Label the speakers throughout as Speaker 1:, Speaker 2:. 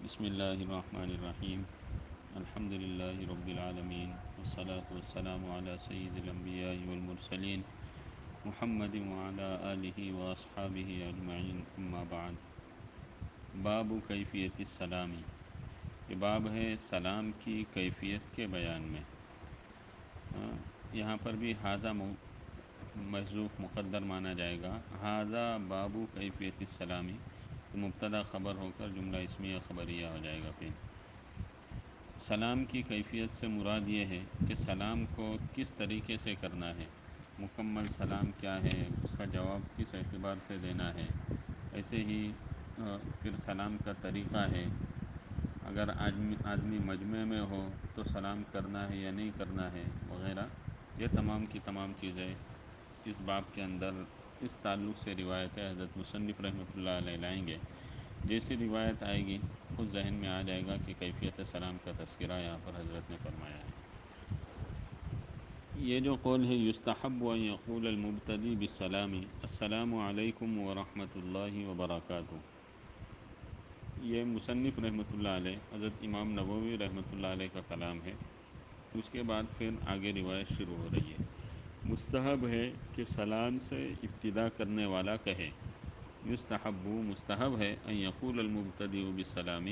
Speaker 1: بسم اللہ الرحمن الرحیم الحمد للہ رب العالمین والصلاة والسلام علی سید الانبیاء والمرسلین محمد وعلی آلہ واصحابہ اجمعین اما بعد۔ باب کیفیت السلامی، یہ باب ہے سلام کی کیفیت کے بیان میں۔ یہاں پر بھی ھذا محذوف مقدر مانا جائے گا۔ ھذا باب کیفیت السلامی تو مبتدا خبر ہو کر جملہ اسمیہ خبریہ ہو جائے گا۔ پھر سلام کی کیفیت سے مراد یہ ہے کہ سلام کو کس طریقے سے کرنا ہے، مکمل سلام کیا ہے، اس کا جواب کس اعتبار سے دینا ہے، ایسے ہی پھر سلام کا طریقہ ہے، اگر آدمی مجمع میں ہو تو سلام کرنا ہے یا نہیں کرنا ہے وغیرہ۔ یہ تمام کی تمام چیزیں اس باب کے اندر اس تعلق سے روایتیں حضرت مصنف رحمۃ اللہ علیہ لائیں گے۔ جیسی روایت آئے گی خود ذہن میں آ جائے گا کہ کیفیت سلام کا تذکرہ یہاں پر حضرت نے فرمایا ہے۔ یہ جو قول ہے یستحب ان یقول المبتدی بالسلام السلام علیکم ورحمۃ اللہ وبرکاتہ، یہ مصنف رحمۃ اللہ علیہ حضرت امام نووی رحمۃ اللہ علیہ کا کلام ہے۔ اس کے بعد پھر آگے روایت شروع ہو رہی ہے۔ مستحب ہے کہ سلام سے ابتدا کرنے والا کہے، یستحب مستحب ہے ان یقول المبتدی بالسلام،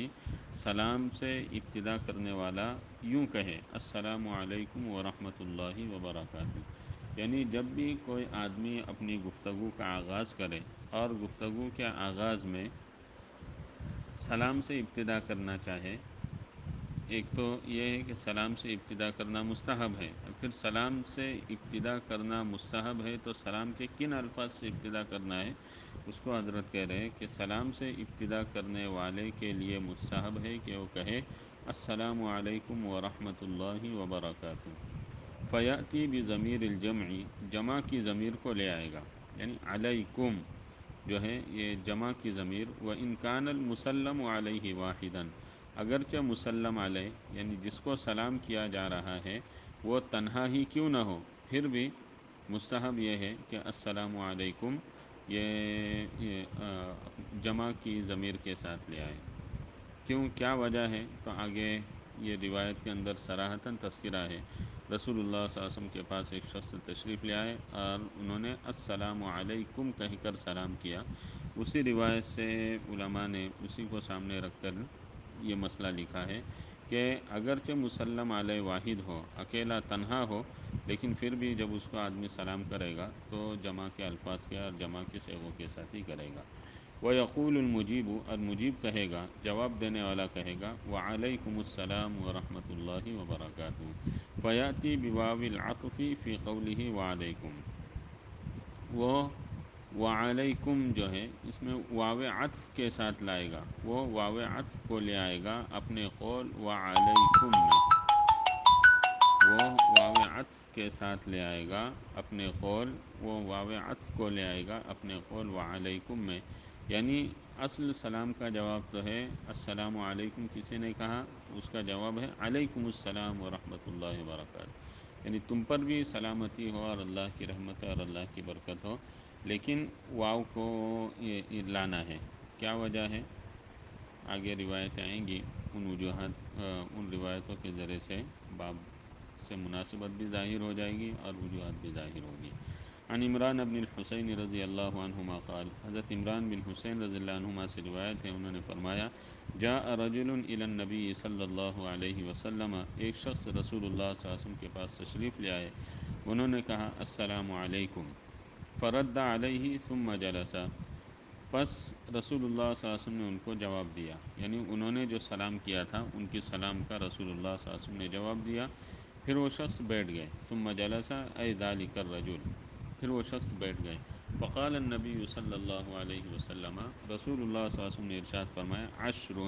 Speaker 1: سلام سے ابتدا کرنے والا یوں کہے السلام علیکم ورحمۃ اللہ وبرکاتہ، یعنی جب بھی کوئی آدمی اپنی گفتگو کا آغاز کرے اور گفتگو کے آغاز میں سلام سے ابتدا کرنا چاہے، ایک تو یہ ہے کہ سلام سے ابتدا کرنا مستحب ہے، پھر سلام سے ابتدا کرنا مستحب ہے تو سلام کے کن الفاظ سے ابتدا کرنا ہے اس کو حضرت کہہ رہے ہیں کہ سلام سے ابتدا کرنے والے کے لیے مستحب ہے کہ وہ کہے السلام علیکم ورحمۃ اللہ وبرکاتہ، فیأتی بضمیر الجمع، جمع کی ضمیر کو لے آئے گا، یعنی علیکم جو ہے یہ جمع کی ضمیر، وَإِنْ كَانَ الْمُسَلَّمُ عَلَيْهِ وَاحِدًا، اگرچہ مسلم علیہ یعنی جس کو سلام کیا جا رہا ہے وہ تنہا ہی کیوں نہ ہو، پھر بھی مستحب یہ ہے کہ السلام علیکم یہ جمع کی ضمیر کے ساتھ لے آئے۔ کیوں، کیا وجہ ہے؟ تو آگے یہ روایت کے اندر صراحتاً تذکرہ ہے۔ رسول اللہ صلی اللہ علیہ وسلم کے پاس ایک شخص تشریف لے آئے اور انہوں نے السلام علیکم کہہ کر سلام کیا۔ اسی روایت سے علماء نے اسی کو سامنے رکھ کر یہ مسئلہ لکھا ہے کہ اگرچہ مسلم علیہ واحد ہو، اکیلا تنہا ہو، لیکن پھر بھی جب اس کو آدمی سلام کرے گا تو جمع کے الفاظ کے اور جمع کے صیغوں کے ساتھ ہی کرے گا۔ وَيَقُولُ الْمُجِيبُ، اور مجیب کہے گا، جواب دینے والا کہے گا وَعَلَيْكُمُ السَّلَامُ وَرَحْمَةُ اللَّهِ وَبَرَكَاتُهُ، فَيَأْتِي بِوَاوِ الْعَطْفِ فِي قَوْلِهِ وَعَلَيْكُمْ، وہ وعلیکم جو ہے اس میں واو عطف کے ساتھ لائے گا، وہ واو عطف کو لے آئے گا اپنے قول وعلیکم میں، وہ واو عطف کے ساتھ لے آئے گا اپنے قول، وہ واو عطف کو لے آئے گا اپنے قول وعلیکم میں، یعنی اصل سلام کا جواب تو ہے السلام علیکم، کسی نے کہا تو اس کا جواب ہے علیکم السلام ورحمۃ اللہ وبرکاتہ، یعنی تم پر بھی سلامتی ہو اور اللہ کی رحمت اور اللہ کی برکت ہو، لیکن واو کو یہ لانا ہے۔ کیا وجہ ہے؟ آگے روایتیں آئیں گی، ان روایتوں کے ذریعے سے باب سے مناسبت بھی ظاہر ہو جائے گی اور وجوہات بھی ظاہر ہوگی۔ عن عمران بن الحسین رضی اللہ عنہما قال، حضرت عمران بن حسین رضی اللہ عنہما سے روایت ہے، انہوں نے فرمایا جاء رجل الی النبی صلی اللہ علیہ وسلم، ایک شخص رسول اللہ صلی اللہ علیہ وسلم کے پاس تشریف لے آئے، انہوں نے کہا السلام علیکم، فرد علیہ ثم جلس، پس رسول اللہ صلی اللہ علیہ وسلم نے ان کو جواب دیا، یعنی انہوں نے جو سلام کیا تھا ان کی سلام کا رسول اللہ صلی اللہ علیہ وسلم نے جواب دیا، پھر وہ شخص بیٹھ گئے، ثم جلس ای ذلک الرجل، پھر وہ شخص بیٹھ گئے، فقال النبی صلی اللہ علیہ وسلم، رسول اللہ صلی اللہ علیہ وسلم نے ارشاد فرمایا عشر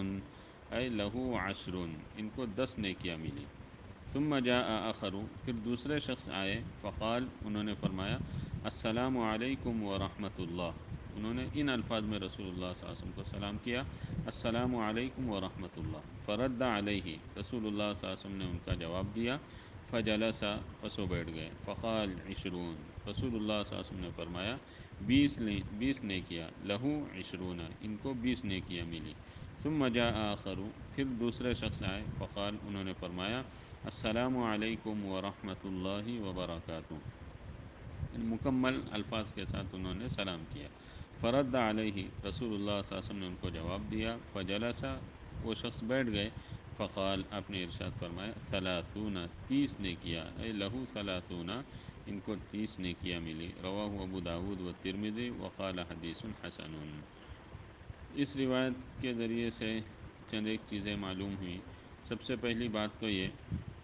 Speaker 1: ای لہو عشر، ان کو 10 نیکیاں ملی، ثم جاء آخر، پھر دوسرے شخص آئے، فقال، انہوں نے فرمایا السلام علیکم ورحمۃ اللہ، انہوں نے ان الفاظ میں رسول اللہ صلی اللہ علیہ وسلم کو سلام کیا السلام علیکم ورحمۃ اللہ، فرد علیہ، رسول اللہ صلی اللہ علیہ وسلم نے ان کا جواب دیا، فجلس، پس وہ بیٹھ گئے، فقال عشرون، رسول اللہ صلی اللہ علیہ وسلم نے فرمایا 20 نیکیاں، لہو عشرون، ان کو 20 نیکیاں ملی، ثم جاء آخر، پھر دوسرے شخص آئے، فقال، انہوں نے فرمایا السلام علیکم ورحمۃ اللہ وبرکاتہ، مکمل الفاظ کے ساتھ انہوں نے سلام کیا۔ فرد علیہ، رسول اللہ صلی اللہ علیہ وسلم نے ان کو جواب دیا، فجلسا، وہ شخص بیٹھ گئے، فقال، آپ نے ارشاد فرمایا ثلاثون، 30 نے کیا، اے لہو ثلاثون، ان کو 30 نے کیا ملی، رواہ ابو داود و ترمذی وقال حدیث حسن۔ اس روایت کے ذریعے سے چند ایک چیزیں معلوم ہوئیں۔ سب سے پہلی بات تو یہ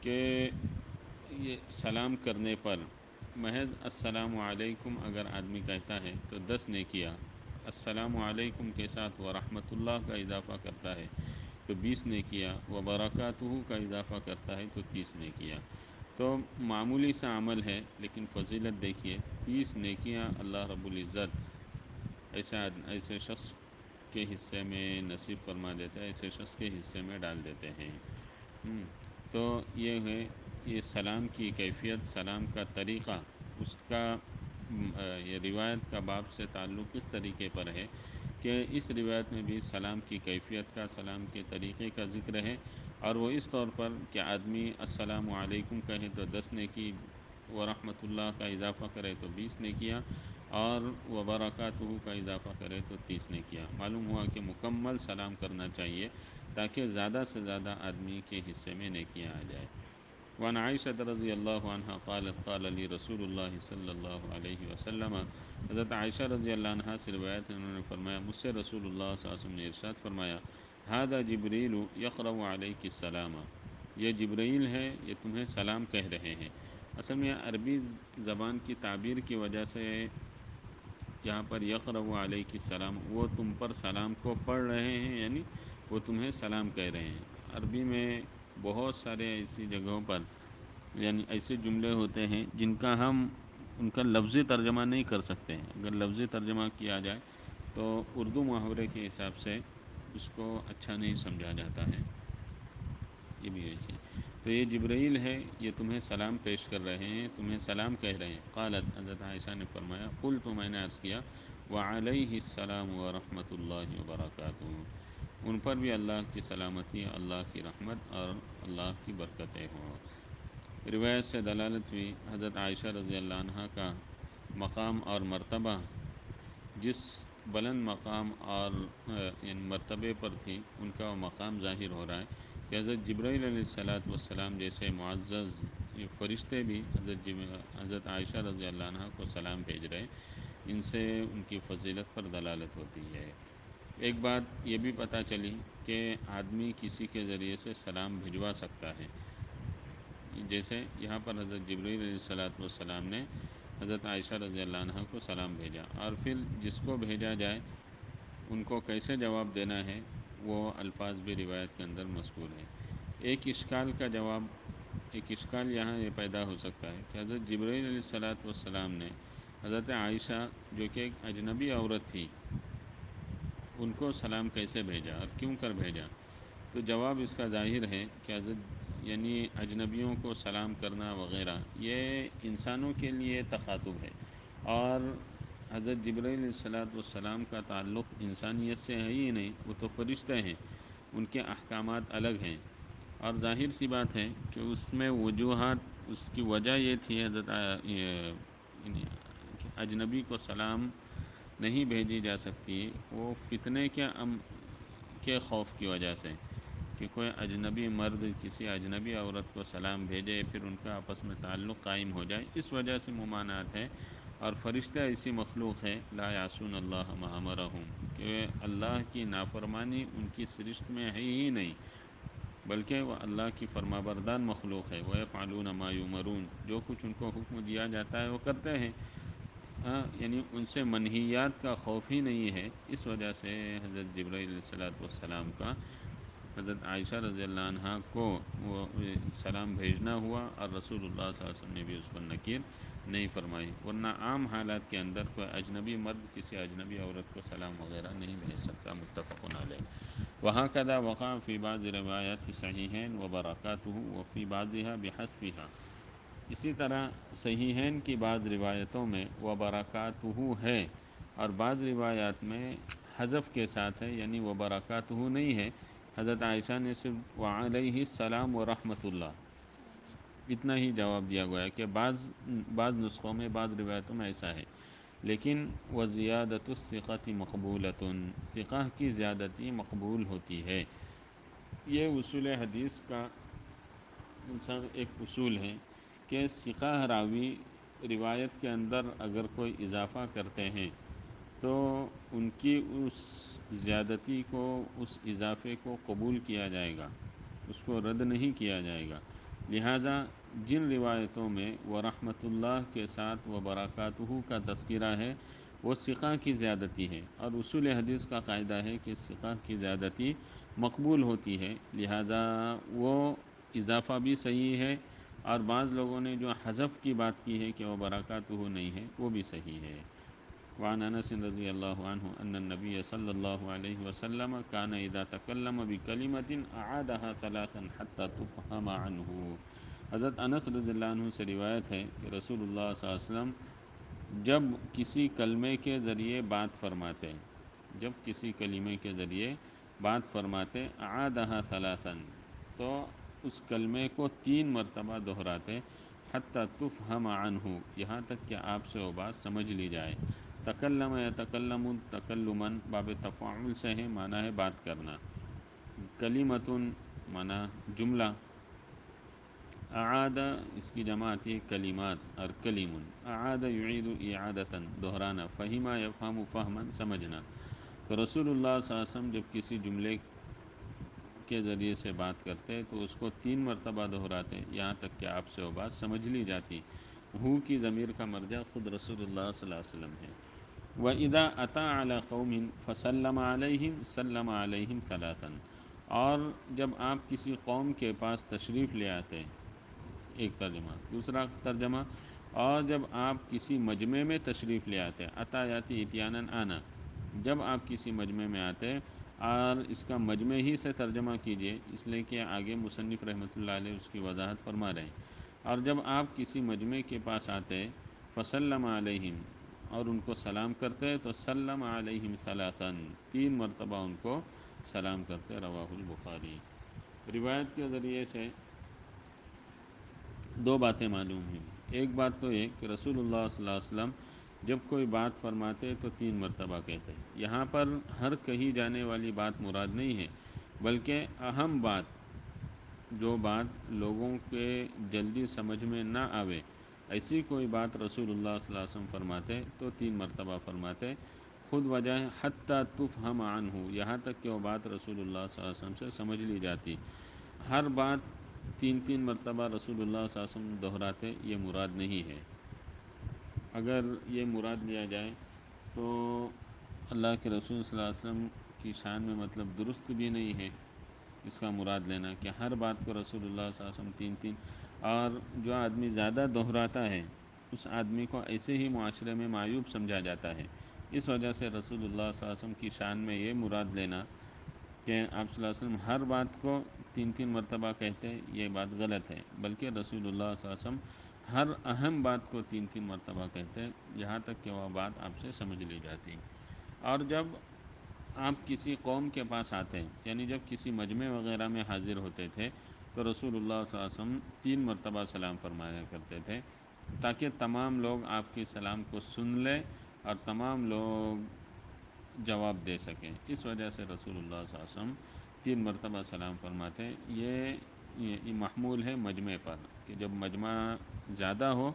Speaker 1: کہ یہ سلام کرنے پر محض السلام علیکم اگر آدمی کہتا ہے تو 10 نے کیا، السلام علیکم کے ساتھ ورحمۃ اللہ کا اضافہ کرتا ہے تو 20 نے کیا، وبرکاتہ کا اضافہ کرتا ہے تو 30 نے کیا۔ تو معمولی سا عمل ہے لیکن فضیلت دیکھیے، 30 نیکیاں اللہ رب العزت ایسے شخص کے حصے میں نصیب فرما دیتا ہے، ایسے شخص کے حصے میں ڈال دیتے ہیں۔ تو یہ ہے، یہ سلام کی کیفیت، سلام کا طریقہ، اس کا یہ روایت کا باب سے تعلق اس طریقے پر ہے کہ اس روایت میں بھی سلام کی کیفیت کا، سلام کے طریقے کا ذکر ہے، اور وہ اس طور پر کہ آدمی السلام علیکم کہے تو 10 نے کی، ورحمۃ اللہ کا اضافہ کرے تو 20 نے کیا، اور وبرکاتہ کا اضافہ کرے تو 30 نے کیا۔ معلوم ہوا کہ مکمل سلام کرنا چاہیے تاکہ زیادہ سے زیادہ آدمی کے حصے میں نیکیاں آ جائے۔ وعن عائشہ رضی اللہ عنہ قالت قال لی رسول اللہ صلی اللہ علیہ وسلم، حضرت عائشہ رضی اللہ عنہ سے روایت ہے، انہوں نے فرمایا مجھ سے رسول اللہ صلی اللہ علیہ وسلم نے ارشاد فرمایا ھذا جبریل یقرأ علیک السلام، یہ جبرائیل ہے، یہ تمہیں سلام کہہ رہے ہیں۔ اصل میں عربی زبان کی تعبیر کی وجہ سے یہاں پر یقرأ علیک السلام، وہ تم پر سلام کو پڑھ رہے ہیں، یعنی وہ تمہیں سلام کہہ رہے ہیں۔ عربی میں بہت سارے ایسی جگہوں پر یعنی ایسے جملے ہوتے ہیں جن کا ہم ان کا لفظی ترجمہ نہیں کر سکتے ہیں۔ اگر لفظی ترجمہ کیا جائے تو اردو محاورے کے حساب سے اس کو اچھا نہیں سمجھا جاتا ہے، یہ بھی ایسی ہے۔ تو یہ جبرائیل ہے، یہ تمہیں سلام پیش کر رہے ہیں، تمہیں سلام کہہ رہے ہیں۔ قالت، حضرت عائشہ نے فرمایا قلت، میں نے عرض کیا وعلیہ السلام ورحمۃ اللہ وبرکاتہ، ان پر بھی اللہ کی سلامتی، اللہ کی رحمت اور اللہ کی برکتیں ہوں۔ روایت سے دلالت ہوئی حضرت عائشہ رضی اللہ عنہ کا مقام اور مرتبہ، جس بلند مقام اور ان مرتبے پر تھی، ان کا وہ مقام ظاہر ہو رہا ہے کہ حضرت جبرائیل علیہ الصلاۃ والسلام جیسے معزز فرشتے بھی حضرت عائشہ رضی اللہ عنہ کو سلام بھیج رہے ہیں، ان سے ان کی فضیلت پر دلالت ہوتی ہے۔ ایک بات یہ بھی پتہ چلی کہ آدمی کسی کے ذریعے سے سلام بھجوا سکتا ہے، جیسے یہاں پر حضرت جبرائیل علیہ الصلاۃ والسلام نے حضرت عائشہ رضی اللہ عنہ کو سلام بھیجا، اور پھر جس کو بھیجا جائے ان کو کیسے جواب دینا ہے وہ الفاظ بھی روایت کے اندر مذکور ہیں۔ ایک اشکال یہاں یہ پیدا ہو سکتا ہے کہ حضرت جبرائیل علیہ الصلاۃ والسلام نے حضرت عائشہ جو کہ ایک اجنبی عورت تھی، ان کو سلام کیسے بھیجا اور کیوں کر بھیجا؟ تو جواب اس کا ظاہر ہے کہ حضرت یعنی اجنبیوں کو سلام کرنا وغیرہ یہ انسانوں کے لیے تخاطب ہے، اور حضرت جبرائیل علیہ الصلاۃ والسلام کا تعلق انسانیت سے ہے ہی نہیں، وہ تو فرشتے ہیں، ان کے احکامات الگ ہیں، اور ظاہر سی بات ہے کہ اس میں وجوہات، اس کی وجہ یہ تھی حضرت کہ اجنبی کو سلام نہیں بھیجی جا سکتی، وہ فتنے کے خوف کی وجہ سے کہ کوئی اجنبی مرد کسی اجنبی عورت کو سلام بھیجے، پھر ان کا آپس میں تعلق قائم ہو جائے، اس وجہ سے ممانعت ہے۔ اور فرشتہ ایسی مخلوق ہے لا یعصون اللہ ما امرہم، کہ اللہ کی نافرمانی ان کی سرشت میں ہے ہی نہیں، بلکہ وہ اللہ کی فرما بردار مخلوق ہے۔ وَيَفْعَلُونَ مَا يُؤْمَرُونَ، جو کچھ ان کو حکم دیا جاتا ہے وہ کرتے ہیں، یعنی ان سے منہیات کا خوف ہی نہیں ہے۔ اس وجہ سے حضرت جبرائیل علیہ الصلاۃ والسلام کا حضرت عائشہ رضی اللہ عنہ کو وہ سلام بھیجنا ہوا، اور رسول اللہ صلی اللہ علیہ وسلم نے بھی اس پر نکیر نہیں فرمائی، ورنہ عام حالات کے اندر کوئی اجنبی مرد کسی اجنبی عورت کو سلام وغیرہ نہیں بھیج سکتا۔ متفق علیہ۔ وہکذا وقع فی بعض روایات صحیحین وبرکاتہ وفی بعضها بحذفها، اسی طرح صحیحین کی بعض روایتوں میں وبرکاتہ ہے، اور بعض روایات میں حذف کے ساتھ ہے، یعنی و برکاتہ نہیں ہے۔ حضرت عائشہ نے صرف وعلیہ السلام و رحمۃ اللہ اتنا ہی جواب دیا گیا ہے کہ بعض نسخوں میں، بعض روایتوں میں ایسا ہے۔ لیکن وزیادت الثقۃ مقبولۃ، ثقہ کی زیادتی مقبول ہوتی ہے۔ یہ اصول حدیث کا انسان ایک اصول ہے کہ ثقہ راوی روایت کے اندر اگر کوئی اضافہ کرتے ہیں تو ان کی اس زیادتی کو، اس اضافے کو قبول کیا جائے گا، اس کو رد نہیں کیا جائے گا۔ لہذا جن روایتوں میں ورحمۃ اللہ کے ساتھ وبرکاتہ کا تذکرہ ہے وہ ثقہ کی زیادتی ہے، اور اصول حدیث کا قاعدہ ہے کہ ثقہ کی زیادتی مقبول ہوتی ہے، لہذا وہ اضافہ بھی صحیح ہے، اور بعض لوگوں نے جو حذف کی بات کی ہے کہ وہ برکاتہ نہیں ہے وہ بھی صحیح ہے۔ وعن انس رضی اللہ عنہ ان النبی صلی اللہ علیہ وسلم کان اذا تکلم بکلمۃ اعادها ثلاثا حتى تفهم عنه۔ حضرت انس رضی اللہ عنہ سے روایت ہے کہ رسول اللہ صلی اللہ علیہ وسلم جب کسی کلمے کے ذریعے بات فرماتے، جب کسی کلمے کے ذریعے بات فرماتے اعادها ثلاثا، تو اس کلمے کو 3 مرتبہ دہراتے، حتی تفہم عنہ، یہاں تک کہ آپ سے وہ بات سمجھ لی جائے۔ تکلم یتکلم تکلما باب تفاعل سے ہے، معنی ہے بات کرنا۔ کلمۃ معنی جملہ، اعاد اس کی جمع آتی ہے کلمات، اور کلیم اعاد یعید اعادتا دہرانا، فہم یفہم فہما سمجھنا۔ تو رسول اللہ صلی اللہ علیہ وسلم جب کسی جملے کے ذریعے سے بات کرتے تو اس کو 3 مرتبہ دہراتے، یہاں تک کہ آپ سے وہ بات سمجھ لی جاتی۔ ہو کی ضمیر کا مرجع خود رسول اللہ صلی اللہ علیہ وسلم ہے۔ وَإِذَا أَتَى عَلَى قَوْمٍ فَسَلَّمَ عَلَيْهِمْ سَلَّمَ عَلَيْهِمْ ثَلَاثًا، اور جب آپ کسی قوم کے پاس تشریف لے آتے، ایک ترجمہ، دوسرا ترجمہ، اور جب آپ کسی مجمع میں تشریف لے آتے، عطا یاتی اتیاناً آنا، جب آپ کسی مجمع میں آتے، اور اس کا مجمع ہی سے ترجمہ کیجئے، اس لیے کہ آگے مصنف رحمۃ اللہ علیہ اس کی وضاحت فرما رہے ہیں۔ اور جب آپ کسی مجمع کے پاس آتے، فسلم علیہم، اور ان کو سلام کرتے، تو سلم علیہم ثلاثاً، 3 مرتبہ ان کو سلام کرتے۔ رواہ البخاری۔ روایت کے ذریعے سے 2 باتیں معلوم ہوئی۔ ایک بات تو یہ کہ رسول اللہ صلی اللہ علیہ وسلم جب کوئی بات فرماتے تو 3 مرتبہ کہتے۔ یہاں پر ہر کہی جانے والی بات مراد نہیں ہے، بلکہ اہم بات، جو بات لوگوں کے جلدی سمجھ میں نہ آوے، ایسی کوئی بات رسول اللہ صلی اللہ علیہ وسلم فرماتے تو 3 مرتبہ فرماتے۔ خود وجہ ہے حتی تفہم عنہ، یہاں تک کہ وہ بات رسول اللہ صلی اللہ علیہ وسلم سے سمجھ لی جاتی۔ ہر بات 3 مرتبہ رسول اللہ صلی اللہ علیہ وسلم دہراتے، یہ مراد نہیں ہے۔ اگر یہ مراد لیا جائے تو اللہ کے رسول صلی اللہ علیہ وسلم کی شان میں مطلب درست بھی نہیں ہے اس کا مراد لینا کہ ہر بات کو رسول اللہ صلی اللہ علیہ وسلم 3، اور جو آدمی زیادہ دہراتا ہے اس آدمی کو ایسے ہی معاشرے میں معیوب سمجھا جاتا ہے۔ اس وجہ سے رسول اللہ صلی اللہ علیہ وسلم کی شان میں یہ مراد لینا کہ آپ صلی اللہ علیہ وسلم ہر بات کو 3 مرتبہ کہتے، یہ بات غلط ہے، بلکہ رسول اللہ صلی اللہ علیہ وسلم ہر اہم بات کو 3 مرتبہ کہتے، یہاں تک کہ وہ بات آپ سے سمجھ لی جاتی۔ اور جب آپ کسی قوم کے پاس آتے ہیں، یعنی جب کسی مجمع وغیرہ میں حاضر ہوتے تھے، تو رسول اللہ صلی اللہ علیہ وسلم 3 مرتبہ سلام فرمایا کرتے تھے، تاکہ تمام لوگ آپ کی سلام کو سن لیں اور تمام لوگ جواب دے سکیں۔ اس وجہ سے رسول اللہ صلی اللہ علیہ وسلم 3 مرتبہ سلام فرماتے۔ یہ محمول ہے مجمع پر، کہ جب مجمع زیادہ ہو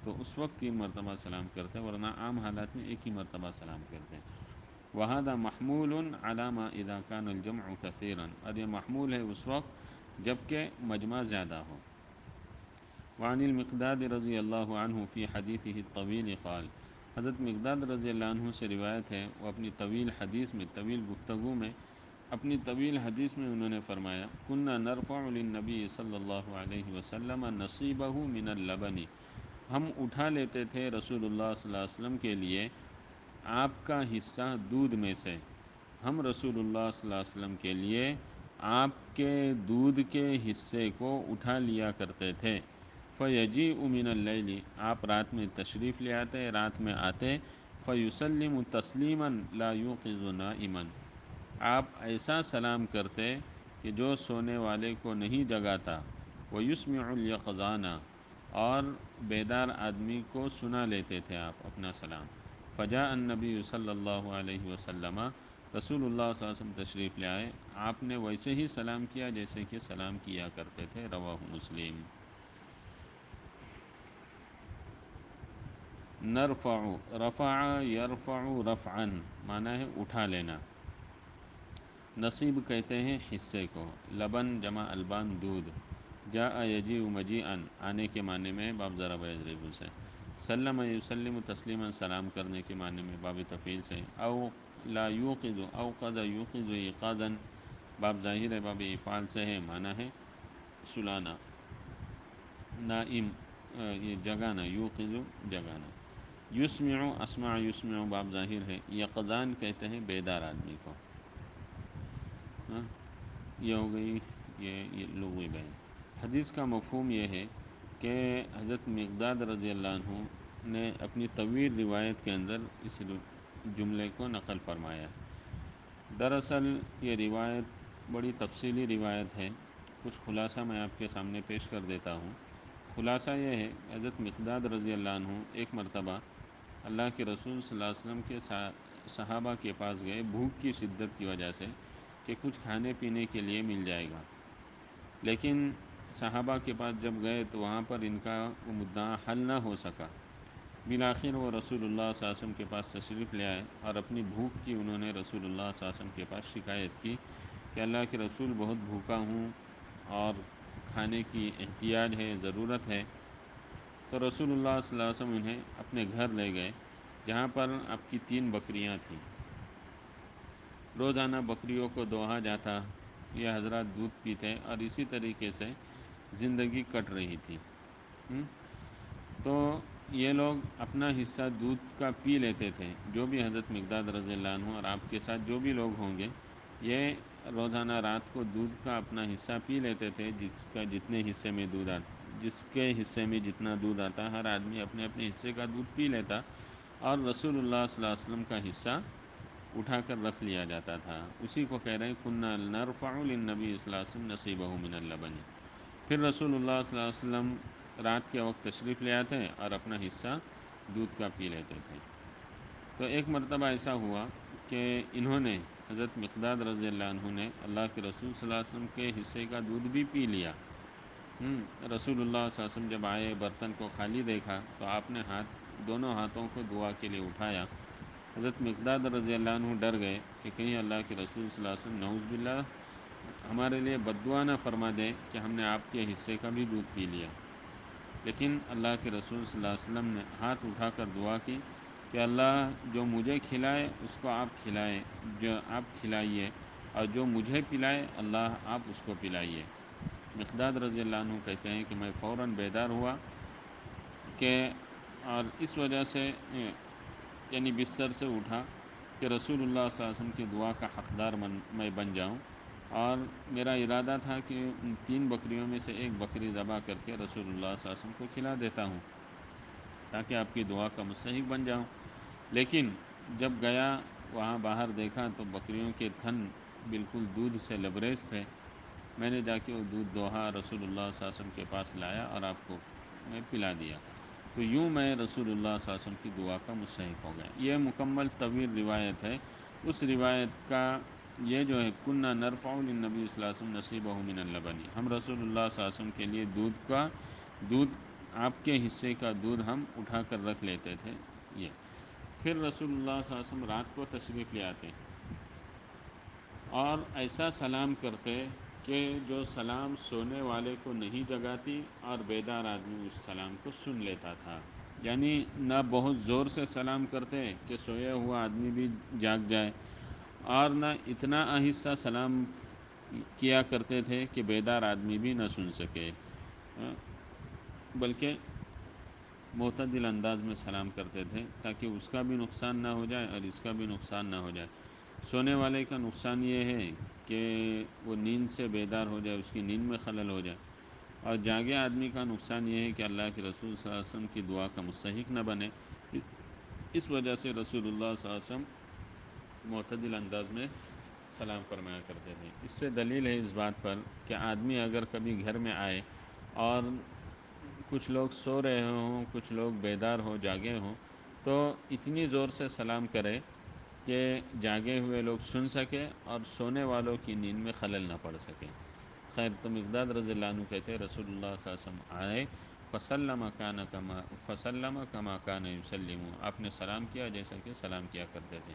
Speaker 1: تو اس وقت 3 مرتبہ سلام کرتے، ورنہ عام حالات میں ایک ہی مرتبہ سلام کرتے۔ وَهَذَا مَحْمُولٌ عَلَى مَا إِذَا كَانَ الْجَمْعُ كَثِيرًا، اور یہ محمول ہے اس وقت جب کہ مجمع زیادہ ہو۔ وعن المقداد رضی اللہ عنہ فی حدیثہ الطویل قال، حضرت مقداد رضی اللہ عنہ سے روایت ہے، وہ اپنی طویل حدیث میں، طویل گفتگو میں، اپنی طویل حدیث میں انہوں نے فرمایا، كنا نرفع للنبی صلی اللہ علیہ وسلم نصیبہ من اللبن، ہم اٹھا لیتے تھے رسول اللہ صلی اللہ علیہ وسلم کے لیے آپ کا حصہ دودھ میں سے، ہم رسول اللہ صلی اللہ علیہ وسلم کے لیے آپ کے دودھ کے حصے کو اٹھا لیا کرتے تھے۔ فَيَجِيءُ مِنَ اللَّيْلِ، آپ رات میں تشریف لے آتے، رات میں آتے، فیسلم تسلیما لا یوقظ نائما، آپ ایسا سلام کرتے کہ جو سونے والے کو نہیں جگاتا، ویسمع الیقظان، اور بیدار آدمی کو سنا لیتے تھے آپ اپنا سلام۔ فجاء النبی صلی اللہ علیہ وسلم، رسول اللہ صلی اللہ علیہ وسلم تشریف لے آئے، آپ نے ویسے ہی سلام کیا جیسے کہ سلام کیا کرتے تھے۔ رواہ مسلم۔ نرفع، رفع یرفع رفعا، معنی ہے اٹھا لینا۔ نصیب کہتے ہیں حصے کو۔ لبن جمع البان دودھ۔ جاء یجیء مجیئا، آنے کے معنی میں باب ضرب یضرب سے۔ سلم یسلم تسلیما، سلام کرنے کے معنی میں باب تفعیل سے۔ او لا یوقظ، اوقظ یوقظ ایقاظا، باب ظاہر ہے باب افعال سے ہے، معنی ہے سلانا، نائم یہ جگانا، یوقظ جگانا۔ یسمع، اسمع یسمع باب ظاہر ہے۔ یقظان کہتے ہیں بیدار آدمی کو۔ ہاں، یہ ہو گئی یہ لغوی بحث۔ حدیث کا مفہوم یہ ہے کہ حضرت مقداد رضی اللہ عنہ نے اپنی طویل روایت کے اندر اس جملے کو نقل فرمایا ہے۔ دراصل یہ روایت بڑی تفصیلی روایت ہے، کچھ خلاصہ میں آپ کے سامنے پیش کر دیتا ہوں۔ خلاصہ یہ ہے، حضرت مقداد رضی اللہ عنہ ایک مرتبہ اللہ کے رسول صلی اللہ علیہ وسلم کے صحابہ کے پاس گئے، بھوک کی شدت کی وجہ سے، کہ کچھ کھانے پینے کے لیے مل جائے گا، لیکن صحابہ کے پاس جب گئے تو وہاں پر ان کا وہ مدعا حل نہ ہو سکا۔ بالآخر وہ رسول اللہ صلی اللہ علیہ وسلم کے پاس تشریف لے آئے، اور اپنی بھوک کی انہوں نے رسول اللہ صلی اللہ علیہ وسلم کے پاس شکایت کی کہ اللہ کے رسول بہت بھوکا ہوں اور کھانے کی احتیاج ہے، ضرورت ہے۔ تو رسول اللہ صلی اللہ علیہ وسلم انہیں اپنے گھر لے گئے، جہاں پر آپ کی 3 بکریاں تھیں۔ روزانہ بکریوں کو دوہا جاتا، یہ حضرات دودھ پیتے، اور اسی طریقے سے زندگی کٹ رہی تھی۔ تو یہ لوگ اپنا حصہ دودھ کا پی لیتے تھے، جو بھی حضرت مقداد رضی اللہ عنہ اور آپ کے ساتھ جو بھی لوگ ہوں گے، یہ روزانہ رات کو دودھ کا اپنا حصہ پی لیتے تھے، جتنے حصے میں دودھ آتا، جس کے حصے میں جتنا دودھ آتا، ہر آدمی اپنے اپنے حصے کا دودھ پی لیتا، اور رسول اللہ صلی اللہ علیہ وسلم کا حصہ اٹھا کر رکھ لیا جاتا تھا۔ اسی کو کہہ رہے ہیں کنّا نرفع للنبی صلی اللہ علیہ وسلم نصیبہ من اللبن۔ پھر رسول اللہ صلی اللہ علیہ وسلم رات کے وقت تشریف لے آتے اور اپنا حصہ دودھ کا پی لیتے تھے۔ تو ایک مرتبہ ایسا ہوا کہ انہوں نے، حضرت مقداد رضی اللہ عنہ نے، اللہ کے رسول صلی اللہ علیہ وسلم کے حصے کا دودھ بھی پی لیا۔ رسول اللہ صلی اللہ علیہ وسلم جب آئے، برتن کو خالی دیکھا تو آپ نے دونوں ہاتھوں کو دعا کے لیے اٹھایا۔ حضرت مقداد رضی اللہ عنہ ڈر گئے کہ کہیں اللہ کے رسول صلی اللہ علیہ وسلم نعوذ باللہ ہمارے لیے بددعا نہ فرما دیں کہ ہم نے آپ کے حصے کا بھی دودھ پی لیا۔ لیکن اللہ کے رسول صلی اللہ علیہ وسلم نے ہاتھ اٹھا کر دعا کی کہ اللہ جو مجھے کھلائے اس کو آپ کھلائے، جو آپ کھلائیے، اور جو مجھے پلائے اللہ آپ اس کو پلائیے۔ مقداد رضی اللہ عنہ کہتے ہیں کہ میں فوراً بیدار ہوا کہ، اور اس وجہ سے یعنی بستر سے اٹھا کہ رسول اللہ صلی اللہ علیہ وسلم کی دعا کا حقدار میں بن جاؤں، اور میرا ارادہ تھا کہ ان 3 بکریوں میں سے ایک بکری ذبح کر کے رسول اللہ صلی اللہ علیہ وسلم کو کھلا دیتا ہوں تاکہ آپ کی دعا کا مستحق بن جاؤں۔ لیکن جب گیا وہاں باہر دیکھا تو بکریوں کے تھن بالکل دودھ سے لبریز تھے۔ میں نے جا کے وہ دودھ دوہا رسول اللہ صلی اللہ علیہ وسلم کے پاس لایا اور آپ کو میں پلا دیا۔ تو یوں میں رسول اللہ صلی اللہ علیہ وسلم کی دعا کا مستحق ہو گیا۔ یہ مکمل طویل روایت ہے۔ اس روایت کا یہ جو ہے کنّا نرفع للنبی صلی اللہ علیہ وسلم نصیبہ من اللبن، ہم رسول اللہ صلی اللہ علیہ وسلم کے لیے دودھ آپ کے حصے کا دودھ ہم اٹھا کر رکھ لیتے تھے۔ یہ پھر رسول اللہ صلی اللہ علیہ وسلم رات کو تشریف لے آتے اور ایسا سلام کرتے کہ جو سلام سونے والے کو نہیں جگاتی، اور بیدار آدمی اس سلام کو سن لیتا تھا۔ یعنی نہ بہت زور سے سلام کرتے کہ سویا ہوا آدمی بھی جاگ جائے، اور نہ اتنا آہستہ سلام کیا کرتے تھے کہ بیدار آدمی بھی نہ سن سکے، بلکہ معتدل انداز میں سلام کرتے تھے تاکہ اس کا بھی نقصان نہ ہو جائے اور اس کا بھی نقصان نہ ہو جائے۔ سونے والے کا نقصان یہ ہے کہ وہ نیند سے بیدار ہو جائے، اس کی نیند میں خلل ہو جائے، اور جاگے آدمی کا نقصان یہ ہے کہ اللہ کے رسول صلی اللہ علیہ وسلم کی دعا کا مستحق نہ بنے۔ اس وجہ سے رسول اللہ صلی اللہ علیہ وسلم معتدل انداز میں سلام فرمایا کرتے تھے۔ اس سے دلیل ہے اس بات پر کہ آدمی اگر کبھی گھر میں آئے اور کچھ لوگ سو رہے ہوں، کچھ لوگ بیدار ہوں، جاگے ہوں، تو اتنی زور سے سلام کرے کہ جاگے ہوئے لوگ سن سکے اور سونے والوں کی نیند میں خلل نہ پڑ سکے۔ خیر، تو مقداد رضی اللہ عنہ کہتے ہیں رسول اللہ صلی اللہ علیہ وسلم آئے فسلم کما کان یسلم، آپ نے سلام کیا جیسا کہ سلام کیا کرتے تھے۔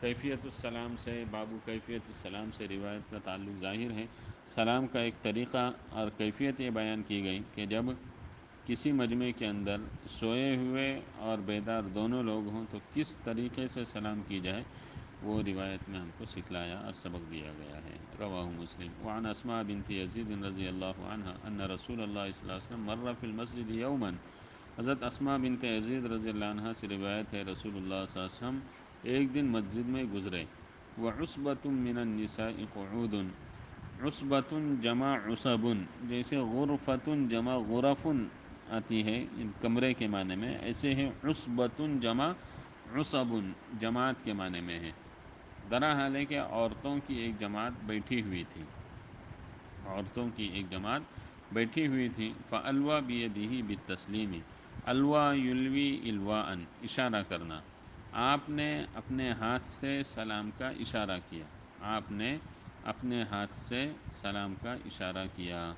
Speaker 1: کیفیت السلام سے، بابو کیفیت السلام سے روایت کا تعلق ظاہر ہے۔ سلام کا ایک طریقہ اور کیفیت یہ بیان کی گئی کہ جب کسی مجمع کے اندر سوئے ہوئے اور بیدار دونوں لوگ ہوں تو کس طریقے سے سلام کی جائے، وہ روایت میں ہم کو سکھلایا اور سبق دیا گیا ہے۔ رواہ مسلم۔ وعن اسماء بنت یزید رضی اللہ عنہ ان رسول اللہ صلی اللہ علیہ وسلم مر فی المسجد یوما، حضرت اسماء بنت یزید رضی اللہ عنہ سے روایت ہے رسول اللہ صلی اللہ علیہ وسلم ایک دن مسجد میں گزرے۔ وعصبۃ من النساء قعود، عصبۃ جمع عصب، جیسے غرفۃ جمع غرف آتی ہے کمرے کے معنی میں، ایسے ہے عصبۃ جمع عصب جماعت کے معنی میں ہے۔ درا حال ہے کہ عورتوں کی ایک جماعت بیٹھی ہوئی تھی، عورتوں کی ایک جماعت بیٹھی ہوئی تھی۔ فَأَلْوَى بِيَدِهِ بِالتَّسْلِيمِ، الوا یلوی الواءً، اشارہ کرنا، آپ نے اپنے ہاتھ سے سلام کا اشارہ کیا، آپ نے اپنے ہاتھ سے سلام کا اشارہ کیا۔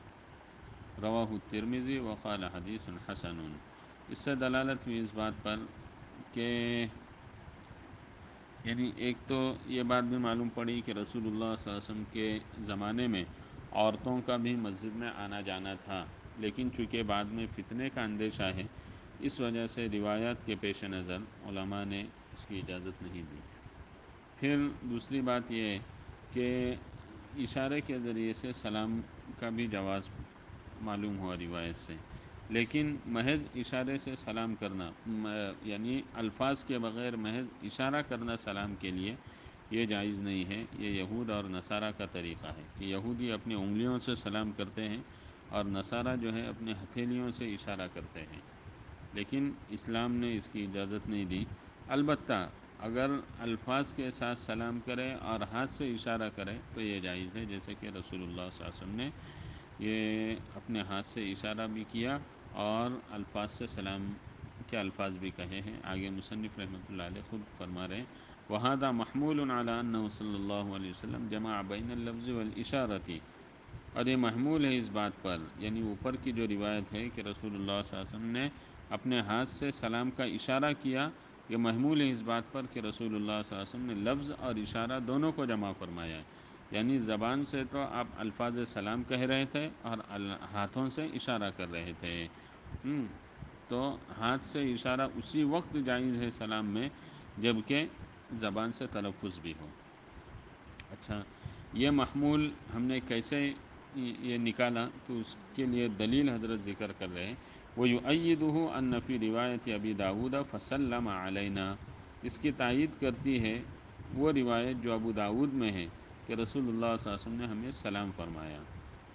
Speaker 1: رواہ الترمذی وقال حدیث حسن۔ اس سے دلالت ہوئی اس بات پر کہ یعنی ایک تو یہ بات بھی معلوم پڑی کہ رسول اللہ صلی اللہ علیہ وسلم کے زمانے میں عورتوں کا بھی مسجد میں آنا جانا تھا، لیکن چونکہ بعد میں فتنے کا اندیشہ ہے، اس وجہ سے روایات کے پیش نظر علماء نے اس کی اجازت نہیں دی۔ پھر دوسری بات یہ ہے کہ اشارے کے ذریعے سے سلام کا بھی جواز معلوم ہوا روایت سے، لیکن محض اشارے سے سلام کرنا، یعنی الفاظ کے بغیر محض اشارہ کرنا سلام کے لیے، یہ جائز نہیں ہے۔ یہ یہود اور نصارہ کا طریقہ ہے کہ یہودی اپنی انگلیوں سے سلام کرتے ہیں اور نصارہ جو ہے اپنے ہتھیلیوں سے اشارہ کرتے ہیں، لیکن اسلام نے اس کی اجازت نہیں دی۔ البتہ اگر الفاظ کے ساتھ سلام کرے اور ہاتھ سے اشارہ کرے تو یہ جائز ہے، جیسے کہ رسول اللہ صلی اللہ علیہ وسلم نے یہ اپنے ہاتھ سے اشارہ بھی کیا اور الفاظ سے سلام کے الفاظ بھی کہے ہیں۔ آگے مصنف رحمۃ اللہ علیہ خود فرما رہے ہیں وَهَذَا مَحْمُولٌ عَلَىٰ أَنَّهُ صلی اللہ علیہ وسلم جمع بین اللفظ والاشارۃ، اور یہ محمول ہے اس بات پر، یعنی اوپر کی جو روایت ہے کہ رسول اللہ صلی اللہ علیہ وسلم نے اپنے ہاتھ سے سلام کا اشارہ کیا، یہ محمول ہے اس بات پر کہ رسول اللہ صلی اللہ علیہ وسلم نے لفظ اور اشارہ دونوں کو جمع فرمایا ہے، یعنی زبان سے تو آپ الفاظ سلام کہہ رہے تھے اور ہاتھوں سے اشارہ کر رہے تھے۔ تو ہاتھ سے اشارہ اسی وقت جائز ہے سلام میں جبکہ زبان سے تلفظ بھی ہو۔ اچھا، یہ محمول ہم نے کیسے یہ نکالا، تو اس کے لیے دلیل حضرت ذکر کر رہے ہیں وَيُؤَيِّدُهُ أَنَّ فِي رِوَایَةِ أَبِي داؤد فَسَلَّمَ عَلَيْنَا، اس کی تائید کرتی ہے وہ روایت جو ابو داؤد میں ہے کہ رسول اللہ صلی اللہ علیہ وسلم نے ہمیں سلام فرمایا۔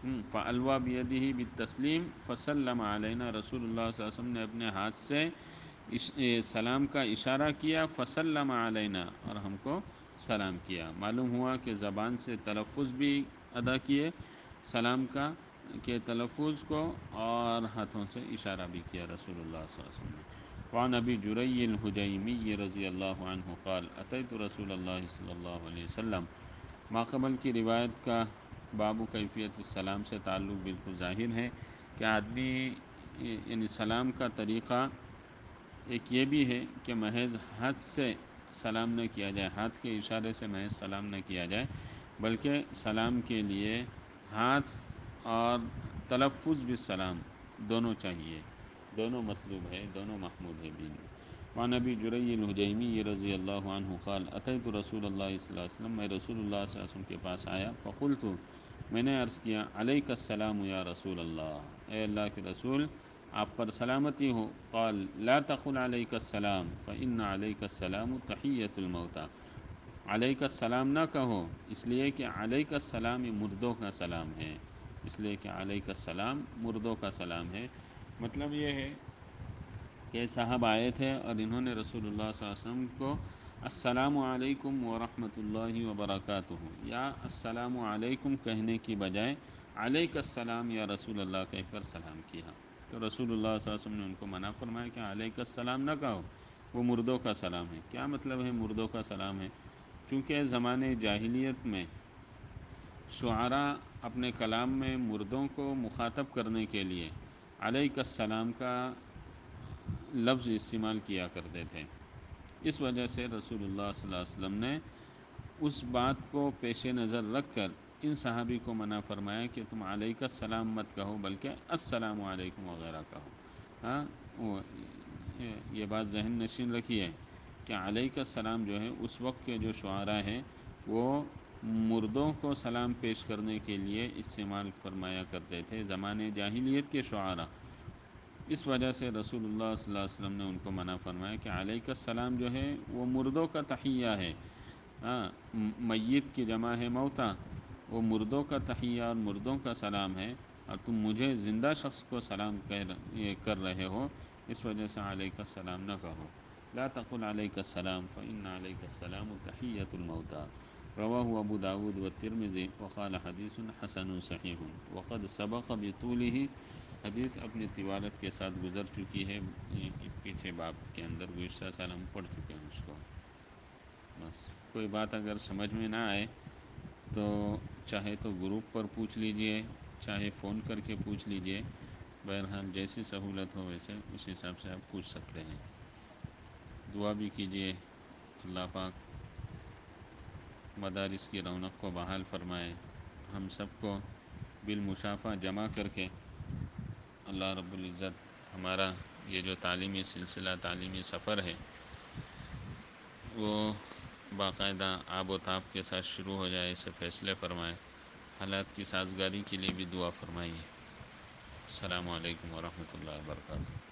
Speaker 1: فَأَلْوَى بِيَدِهِ بِالتَّسْلِيمِ فَسَلَّمَ عَلَيْنَا، رسول اللہ صلی اللہ علیہ وسلم نے اپنے ہاتھ سے سلام کا اشارہ کیا، فَسَلَّمَ عَلَيْنَا، اور ہم کو سلام کیا۔ معلوم ہوا کہ زبان سے تلفظ بھی ادا کیے سلام کا کہ تلفظ کو، اور ہاتھوں سے اشارہ بھی کیا رسول اللہ صلی اللہ علیہ وسلم نے۔ وعن ابی جریج الحجیمی رضی اللہ عنہ قال اتیت رسول اللہ صلی اللہ علیہ وسلم، ماقبل کی روایت کا باب کیفیت السلام سے تعلق بالکل ظاہر ہے کہ آدمی یعنی سلام کا طریقہ ایک یہ بھی ہے کہ محض ہاتھ سے سلام نہ کیا جائے، ہاتھ کے اشارے سے محض سلام نہ کیا جائے، بلکہ سلام کے لیے ہاتھ اور تلفظ بالسلام دونوں چاہیے، دونوں مطلوب ہے، دونوں محمود ہے دین میں۔ وعن ابی جریج الحجیمی رضی اللہ عنہ قال اتیت رسول اللہ صلی اللہ علیہ وسلم، میں رسول اللہ صلی اللہ علیہ وسلم کے پاس آیا، فقلت، میں نے عرض کیا علیک السلام یا رسول اللہ، اے اللہ کے رسول آپ پر سلامتی ہو۔ قال لا تقل علیک السلام فإن علیک السلام تحیۃ الموتى، علیک السلام نہ کہو، اس لیے کہ علیک السلام یہ مردوں کا سلام ہے، اس لیے کہ علیک السلام مردوں کا سلام ہے۔ مطلب یہ ہے کہ صاحب آئے تھے اور انہوں نے رسول اللہ صلی اللہ علیہ وسلم کو السلام علیکم ورحمۃ اللہ وبرکاتہ یا السلام علیکم کہنے کی بجائے علیک السلام یا رسول اللہ کہہ کر سلام کیا، تو رسول اللہ صلی اللہ علیہ وسلم نے ان کو منع فرمایا کہ علیک السلام نہ کہو، وہ مردوں کا سلام ہے۔ کیا مطلب ہے مردوں کا سلام ہے؟ چونکہ زمانے جاہلیت میں شعراء اپنے کلام میں مردوں کو مخاطب کرنے کے لیے علیک السلام کا لفظ استعمال کیا کرتے تھے۔ اس وجہ سے رسول اللہ صلی اللہ علیہ وسلم نے اس بات کو پیش نظر رکھ کر ان صحابی کو منع فرمایا کہ تم علیک السلام مت کہو بلکہ السلام علیکم وغیرہ کہو۔ ہاں، یہ بات ذہن نشین رکھیے کہ علیک السلام جو ہے اس وقت کے جو شعراء ہیں وہ مردوں کو سلام پیش کرنے کے لیے استعمال فرمایا کرتے تھے، زمانے جاہلیت کے شعراء۔ اس وجہ سے رسول اللہ صلی اللہ علیہ وسلم نے ان کو منع فرمایا کہ علیک السلام جو ہے وہ مردوں کا تحیہ ہے۔ ہاں، میت کی جمع ہے موتا، وہ مردوں کا تحیہ اور مردوں کا سلام ہے، اور تم مجھے زندہ شخص کو سلام کر رہے ہو، اس وجہ سے علیک السلام نہ کہو۔ لا تقل علیک السلام فإن علیک السلام تحیۃ الموتى، رواہ ابو داود والترمذی وقال حدیث حسن صحیح، وقد سبق بطولہ، حدیث اپنی طوالت کے ساتھ گزر چکی ہے پیچھے باب کے اندر، گزشتہ سال ہم پڑھ چکے ہیں اس کو۔ بس کوئی بات اگر سمجھ میں نہ آئے تو چاہے تو گروپ پر پوچھ لیجئے، چاہے فون کر کے پوچھ لیجئے، بہرحال جیسی سہولت ہو ویسے اس حساب سے آپ پوچھ سکتے ہیں۔ دعا بھی کیجئے اللہ پاک مدارس کی رونق کو بحال فرمائے، ہم سب کو بالمشافہ جمع کر کے اللہ رب العزت ہمارا یہ جو تعلیمی سلسلہ، تعلیمی سفر ہے، وہ باقاعدہ آب و تاب کے ساتھ شروع ہو جائے، اسے فیصلے فرمائے، حالات کی سازگاری کے لیے بھی دعا فرمائیے۔ السلام علیکم ورحمۃ اللہ وبرکاتہ۔